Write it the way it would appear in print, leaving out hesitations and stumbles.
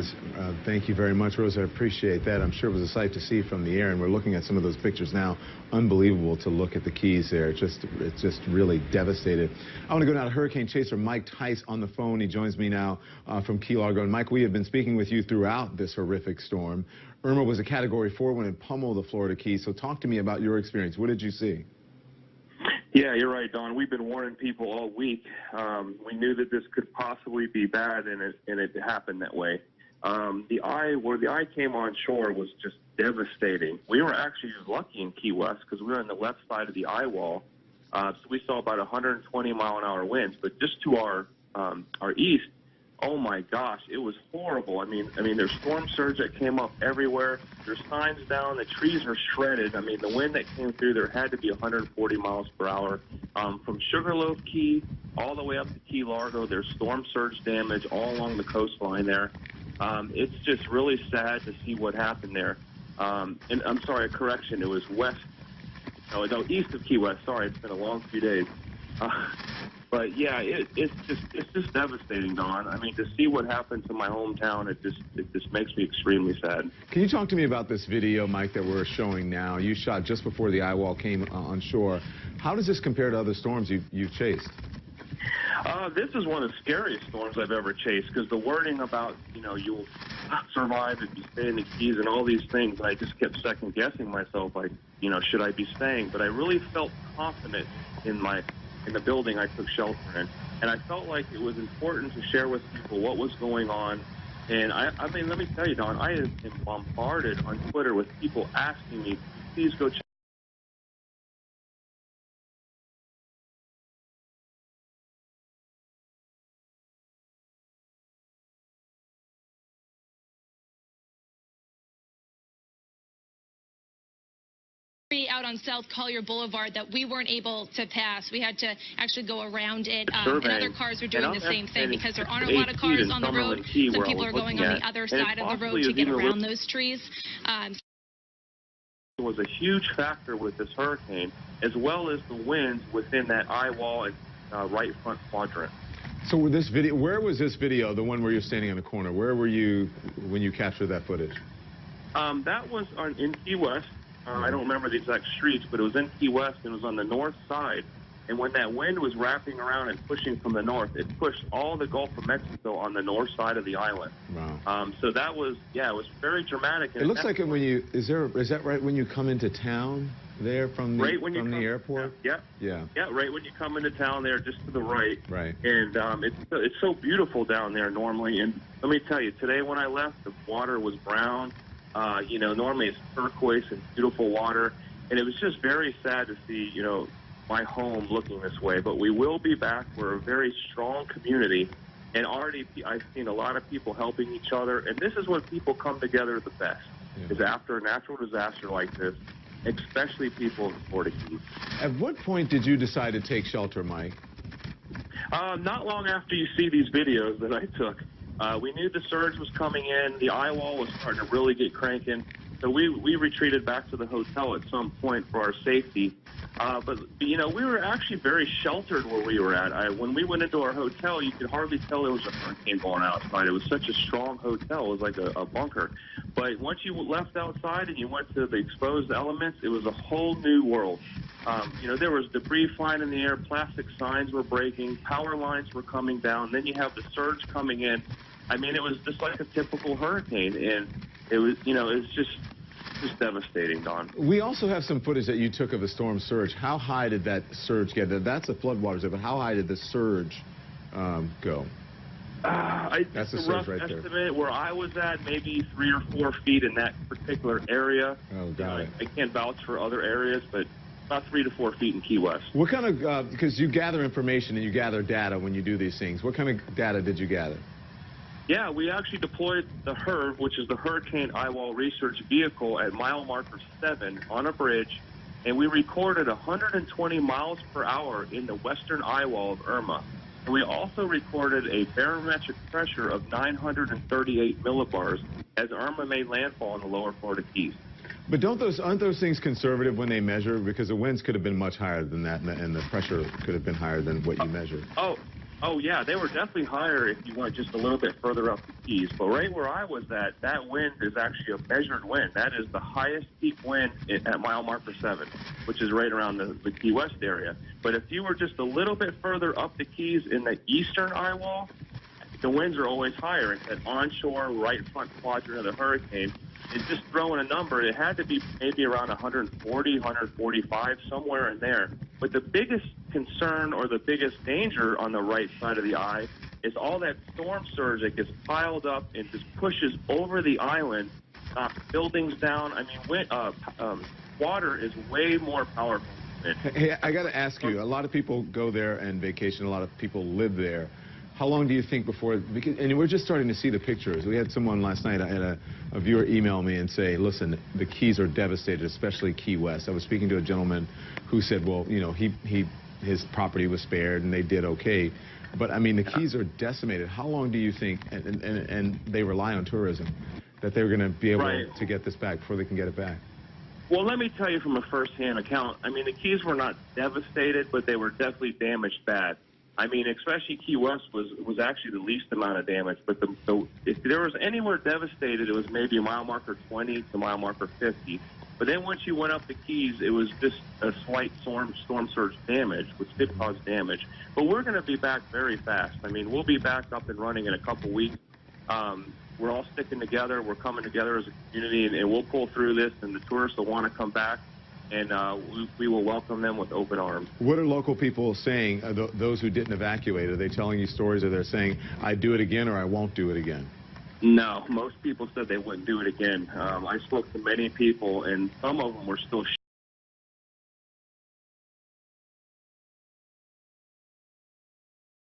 was. Thank you very much, Rose. I appreciate that. I'm sure it was a sight to see from the air, and we're looking at some of those pictures now. Unbelievable to look at the Keys there. It's just really devastated. I want to go now to hurricane chaser Mike Tice on the phone. He joins me now from Key Largo. And Mike, we have been speaking with you throughout this horrific storm. Irma was a Category 4 when it pummeled the Florida Keys. So talk to me about your experience. What did you see? Yeah, you're right, Don. We've been warning people all week. We knew that this could possibly be bad, and it happened that way. Where the eye came on shore was just devastating. We were actually lucky in Key West because we were on the left side of the eye wall, so we saw about 120-mile-an-hour winds. But just to our east, oh my gosh, it was horrible. I mean, there's storm surge that came up everywhere. There's signs down. The trees are shredded. I mean, the wind that came through there had to be 140 miles per hour. From Sugarloaf Key all the way up to Key Largo, there's storm surge damage all along the coastline there. It's just really sad to see what happened there. And I'm sorry, a correction. It was east of Key West. Sorry, it's been a long few days. But yeah, it's just devastating, Don. I mean, to see what happened to my hometown, it just makes me extremely sad. Can you talk to me about this video, Mike, that we're showing now? You shot just before the eye wall came on shore. How does this compare to other storms you've chased? This is one of the scariest storms I've ever chased because the wording about, you'll not survive if you stay in the Keys and all these things, I just kept second guessing myself, like, should I be staying? But I really felt confident in the building I took shelter in. And I felt like it was important to share with people what was going on. And I mean, let me tell you, Don, I have been bombarded on Twitter with people asking me, please go check out on South Collier Boulevard that we weren't able to pass. We had to actually go around it, and other cars were doing the same thing because there aren't a lot of cars on the road, so people are going on the other side of the road to get around those trees. It was a huge factor with this hurricane, as well as the winds within that eye wall and right front quadrant. So with this video, where was this video, the one where you're standing in the corner? Where were you when you captured that footage? That was in Key West. I don't remember the exact streets, but it was in Key West and it was on the north side. And when that wind was wrapping around and pushing from the north, it pushed all the Gulf of Mexico on the north side of the island. Wow. So that was, it was very dramatic. It looks like when you, is that right when you come into town there from the, the airport? Yeah, right when you come into town there, just to the right. Right. And it's so beautiful down there normally. And let me tell you, today when I left, the water was brown. Normally it's turquoise and beautiful water, and it was just very sad to see, my home looking this way. But we will be back. We're a very strong community, and already I've seen a lot of people helping each other, and this is when people come together the best, is after a natural disaster like this, especially people in the Florida Keys. At what point did you decide to take shelter, Mike? Not long after you see these videos that I took. We knew the surge was coming in. The eye wall was starting to really get cranking. So we retreated back to the hotel at some point for our safety. But we were actually very sheltered where we were at. When we went into our hotel, you could hardly tell there was a hurricane going outside. It was such a strong hotel. It was like a bunker. But once you left outside and you went to the exposed elements, it was a whole new world. There was debris flying in the air. Plastic signs were breaking. Power lines were coming down. Then you have the surge coming in. I mean, it was just like a typical hurricane, and it was, it's just devastating, Don. We also have some footage that you took of the storm surge. How high did that surge get? That's the floodwaters, but how high did the surge go? That's a rough estimate. Where I was at, maybe 3 or 4 feet in that particular area. Oh, got it. I can't vouch for other areas, but about 3 to 4 feet in Key West. What kind of, because you gather information and you gather data when you do these things. What kind of data did you gather? Yeah, we actually deployed the HERV, which is the Hurricane Eye Wall Research Vehicle, at mile marker 7 on a bridge, and we recorded 120 miles per hour in the western eye wall of Irma. And we also recorded a barometric pressure of 938 millibars as Irma made landfall in the lower Florida Keys. But aren't those things conservative when they measure? Because the winds could have been much higher than that, and the pressure could have been higher than what you measured. Oh, yeah, they were definitely higher if you went just a little bit further up the Keys. But right where I was at, that wind is actually a measured wind. That is the highest peak wind at mile marker 7, which is right around the Key West area. But if you were just a little bit further up the Keys in the eastern eye wall, the winds are always higher. It's that onshore right front quadrant of the hurricane. And just throwing a number, it had to be maybe around 140, 145, somewhere in there. But the biggest concern or the biggest danger on the right side of the eye is all that storm surge that gets piled up and just pushes over the island, buildings down. I mean, water is way more powerful. Hey, I got to ask you, a lot of people go there and vacation, a lot of people live there. How long do you think before, and we're just starting to see the pictures. We had someone last night, I had a viewer email me and say, listen, the Keys are devastated, especially Key West. I was speaking to a gentleman who said, well, you know, his property was spared and they did okay. But I mean, the Keys are decimated. How long do you think, and they rely on tourism, that they're going to be able to get this back before they can get it back? Well, let me tell you from a first-hand account. I mean, the Keys were not devastated, but they were definitely damaged bad. I mean, especially Key West was actually the least amount of damage. But if there was anywhere devastated, it was maybe mile marker 20 to mile marker 50. But then once you went up the Keys, it was just a slight storm surge damage, which did cause damage. But we're going to be back very fast. I mean, we'll be back up and running in a couple weeks. We're all sticking together. We're coming together as a community, and we'll pull through this, and the tourists will want to come back. And we will welcome them with open arms. What are local people saying, those who didn't evacuate? Are they telling you stories, or they're saying, I'd do it again or I won't do it again? No, most people said they wouldn't do it again. I spoke to many people, and some of them were still